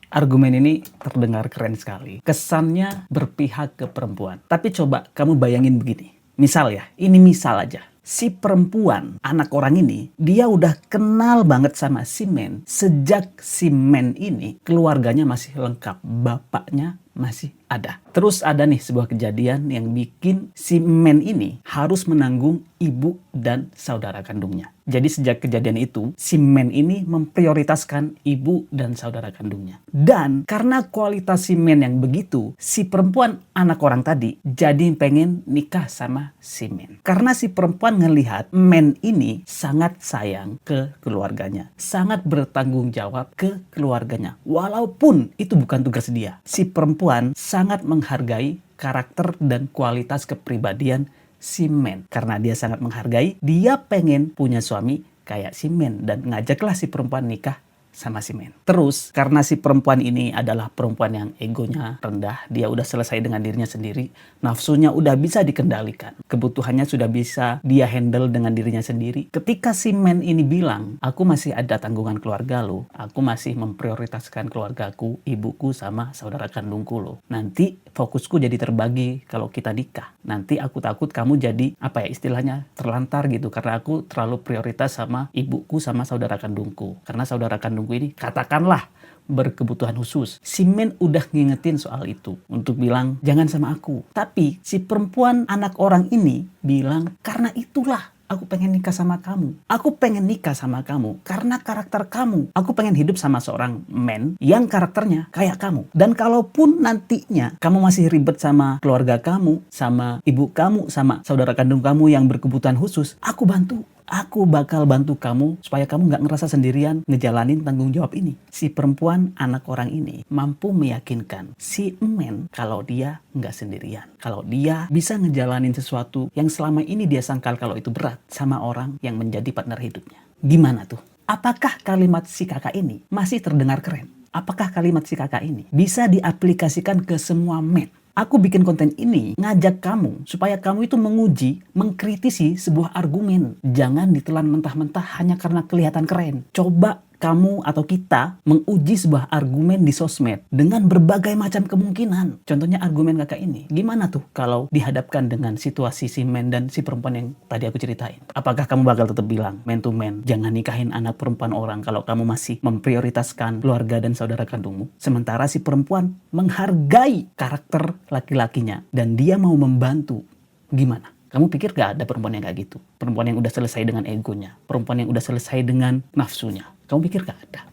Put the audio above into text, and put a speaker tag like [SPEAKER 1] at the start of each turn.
[SPEAKER 1] Argumen ini terdengar keren sekali. Kesannya berpihak ke perempuan. Tapi coba kamu bayangin begini. Misal ya, ini misal aja. Si perempuan, anak orang ini, dia udah kenal banget sama si men. Sejak si men ini, keluarganya masih lengkap. Bapaknya masih ada. Terus ada nih sebuah kejadian yang bikin si men ini harus menanggung ibu dan saudara kandungnya. Jadi sejak kejadian itu, si men ini memprioritaskan ibu dan saudara kandungnya. Dan karena kualitas si men yang begitu, si perempuan anak orang tadi jadi pengen nikah sama si men. Karena si perempuan ngelihat men ini sangat sayang ke keluarganya. Sangat bertanggung jawab ke keluarganya. Walaupun itu bukan tugas dia. Si perempuan sangat menghargai karakter dan kualitas kepribadian si men. Karena dia sangat menghargai, dia pengen punya suami kayak si men. Dan ngajaklah si perempuan nikah sama si men. Terus, karena si perempuan ini adalah perempuan yang egonya rendah, dia udah selesai dengan dirinya sendiri, nafsunya udah bisa dikendalikan, kebutuhannya sudah bisa dia handle dengan dirinya sendiri. Ketika si men ini bilang, aku masih ada tanggungan keluarga lo, aku masih memprioritaskan keluargaku, ibuku sama saudara kandungku lo. Nanti fokusku jadi terbagi kalau kita nikah. Nanti aku takut kamu jadi, apa ya istilahnya, terlantar gitu, karena aku terlalu prioritas sama ibuku sama saudara kandungku. Karena saudara kandungku ini katakanlah berkebutuhan khusus. Si men udah ngingetin soal itu untuk bilang jangan sama aku. Tapi si perempuan anak orang ini bilang karena itulah aku pengen nikah sama kamu. Aku pengen nikah sama kamu karena karakter kamu. Aku pengen hidup sama seorang men yang karakternya kayak kamu. Dan kalaupun nantinya kamu masih ribet sama keluarga kamu, sama ibu kamu, sama saudara kandung kamu yang berkebutuhan khusus, aku bantu. Aku bakal bantu kamu supaya kamu nggak ngerasa sendirian ngejalanin tanggung jawab ini. Si perempuan anak orang ini mampu meyakinkan si men kalau dia nggak sendirian. Kalau dia bisa ngejalanin sesuatu yang selama ini dia sangkal kalau itu berat sama orang yang menjadi partner hidupnya. Gimana tuh? Apakah kalimat si kakak ini masih terdengar keren? Apakah kalimat si kakak ini bisa diaplikasikan ke semua men? Aku bikin konten ini ngajak kamu supaya kamu itu menguji, mengkritisi sebuah argumen. Jangan ditelan mentah-mentah hanya karena kelihatan keren. Coba kamu atau kita menguji sebuah argumen di sosmed dengan berbagai macam kemungkinan. Contohnya argumen kakak ini. Gimana tuh kalau dihadapkan dengan situasi si men dan si perempuan yang tadi aku ceritain? Apakah kamu bakal tetap bilang man to man, jangan nikahin anak perempuan orang kalau kamu masih memprioritaskan keluarga dan saudara kandungmu? Sementara si perempuan menghargai karakter laki-lakinya dan dia mau membantu. Gimana? Kamu pikir gak ada perempuan yang kayak gitu? Perempuan yang udah selesai dengan egonya. Perempuan yang udah selesai dengan nafsunya. Kamu pikir gak ada?